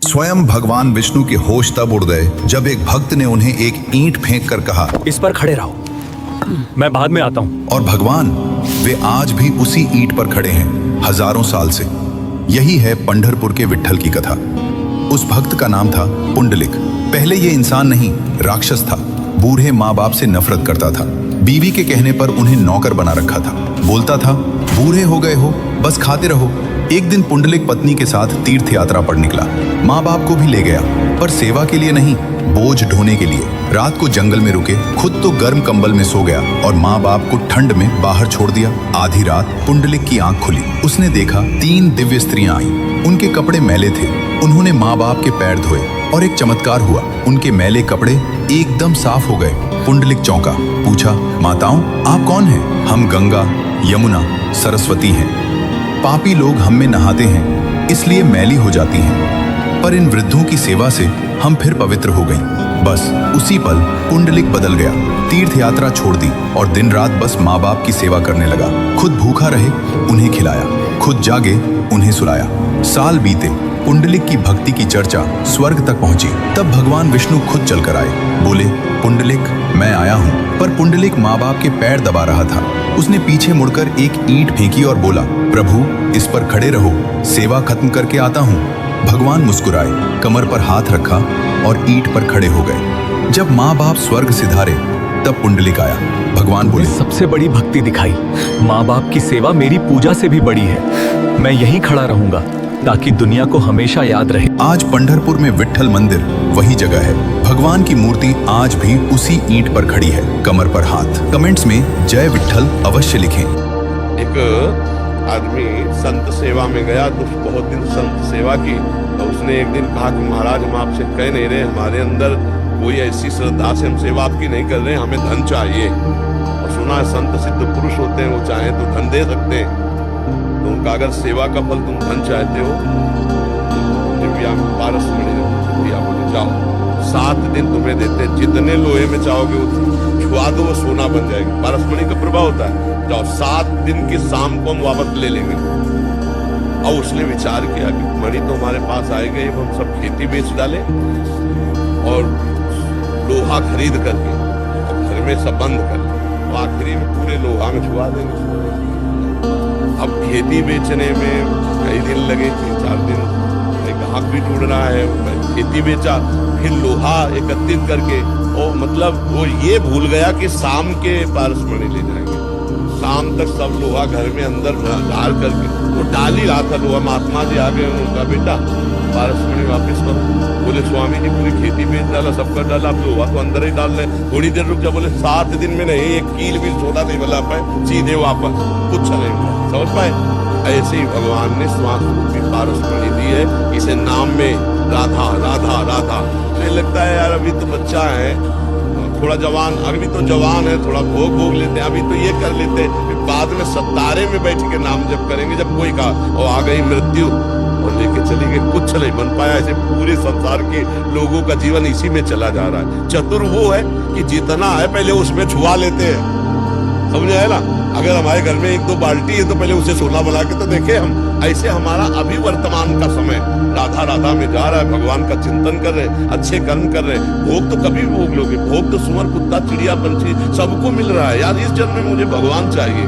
स्वयं भगवान विष्णु के होश तब उड़ गए जब एक भक्त ने उन्हें एक ईंट फेंक कर कहा, इस पर खड़े रहो, मैं बाद में आता हूँ। और भगवान वे आज भी उसी ईंट पर खड़े हैं हजारों साल से। यही है पंढरपुर के विट्ठल की कथा। उस भक्त का नाम था पुंडलिक। पहले ये इंसान नहीं, राक्षस था। बूढ़े माँ बाप से नफरत करता था। बीवी के कहने पर उन्हें नौकर बना रखा था। बोलता था, बूढ़े हो गए हो, बस खाते रहो। एक दिन पुंडलिक पत्नी के साथ तीर्थ यात्रा पर निकला। माँ बाप को भी ले गया, पर सेवा के लिए नहीं, बोझ ढोने के लिए। रात को जंगल में रुके, खुद तो गर्म कंबल में सो गया और माँ बाप को ठंड में बाहर छोड़ दिया। आधी रात पुंडलिक की आंख खुली। उसने देखा 3 दिव्य स्त्रियां आईं। उनके कपड़े मैले थे। उन्होंने माँ बाप के पैर धोए और एक चमत्कार हुआ, उनके मैले कपड़े एकदम साफ हो गए। पुंडलिक चौंका, पूछा, माताओं आप कौन हैं? हम गंगा, यमुना, सरस्वती हैं। पापी लोग हम में नहाते हैं, इसलिए मैली हो जाती हैं, पर इन वृद्धों की सेवा से हम फिर पवित्र हो गईं। बस उसी पल पुंडलिक बदल गया। तीर्थ यात्रा छोड़ दी और दिन रात बस माँ बाप की सेवा करने लगा। खुद भूखा रहे, उन्हें खिलाया, खुद जागे, उन्हें सुलाया। साल बीते, पुंडलिक की भक्ति की चर्चा स्वर्ग तक पहुंची। तब भगवान विष्णु खुद चलकर आए। बोले, पुंडलिक मैं आया हूँ। पर पुंडलिक माँ बाप के पैर दबा रहा था। उसने पीछे मुड़कर एक ईंट फेंकी और बोला, प्रभु इस पर खड़े रहो, सेवा खत्म करके आता हूँ। भगवान मुस्कुराए, कमर पर हाथ रखा और ईंट पर खड़े हो गए। जब माँ बाप स्वर्ग सिधारे तब पुंडलिक आया। भगवान बोले, सबसे बड़ी भक्ति दिखाई। माँ बाप की सेवा मेरी पूजा से भी बड़ी है। मैं यहीं खड़ा रहूंगा ताकि दुनिया को हमेशा याद रहे। आज पंढरपुर में विट्ठल मंदिर वही जगह है। भगवान की मूर्ति आज भी उसी ईंट पर खड़ी है, कमर पर हाथ। कमेंट्स में जय विट्ठल अवश्य लिखें। एक आदमी संत सेवा में गया तो बहुत दिन संत सेवा की, तो उसने एक दिन कहा कि महाराज हम आपसे कह नहीं रहे, हमारे अंदर कोई ऐसी श्रद्धा से हम सेवा आपकी नहीं कर रहे, हमें धन चाहिए। और सुना है संत सिद्ध पुरुष होते हैं, वो चाहें तो धन दे सकते हैं। तो उनका अगर सेवा का फल तुम धन चाहते हो, दिव्या पारसमणि दिव्या बोले जाओ, 7 दिन तुम्हें देते, जितने लोहे में चाहोगे वो छुआ दो, वो सोना बन जाएगी। पारसमणि का प्रभाव होता है। जाओ 7 दिन की शाम को हम वापस ले लेंगे। और उसने विचार किया कि मणि तो हमारे पास आएगा, हम सब खेती बेच डाले और लोहा खरीद करके और घर में सब बंद कर ले, तो आखिरी में पूरे लोहा में छुआ देंगे। अब खेती बेचने में कई दिन लगे, 3-4 दिन, ग्राहक भी ढूंढ रहा है। खेती बेचा, फिर लोहा एकत्रित करके, और मतलब वो ये भूल गया कि शाम के पारसमणि ले जाएंगे। शाम तक सब लोहा घर में अंदर डाल करके वो डाल ही रहा था लोहा। महात्मा जी आ गए, उनका बेटा पारसमणि वापस करो। बोले स्वामी जी पूरी खेती बेच डाला, सबका डाला, आप लोहा तो अंदर ही डाल रहे, थोड़ी देर रुक जा। बोले 7 दिन में नहीं, एक कील भी सोना नहीं बना पाए, सीधे वापस, कुछ नहीं हुआ। समझ पाए? ऐसे ही भगवान ने श्वास रूपी पारसमणि दी है। इसे नाम में राधा राधा राधा। मुझे लगता है यार अभी तो बच्चा है, थोड़ा जवान, अभी तो जवान है, थोड़ा भोग लेते हैं, अभी तो ये कर लेते हैं, फिर बाद में सतारे में बैठ के नाम जप करेंगे। जब कोई का और आ गई मृत्यु और लेके चली गई, कुछ नहीं बन पाया। ऐसे पूरे संसार के लोगों का जीवन इसी में चला जा रहा है। चतुर वो है कि जितना है पहले उसमें छुआ लेते हैं। समझ आया ना? अगर हमारे घर में 1-2 बाल्टी है तो पहले उसे सोना बना के तो देखे हम। ऐसे हमारा अभी वर्तमान का समय राधा राधा में जा रहा है। भगवान का चिंतन कर रहे हैं, अच्छे कर्म कर रहे हैं। भोग तो कभी भी भोग लोगे, भोग तो सुअर, कुत्ता, चिड़िया, पंछी सबको मिल रहा है। यार इस जन्म में मुझे भगवान चाहिए।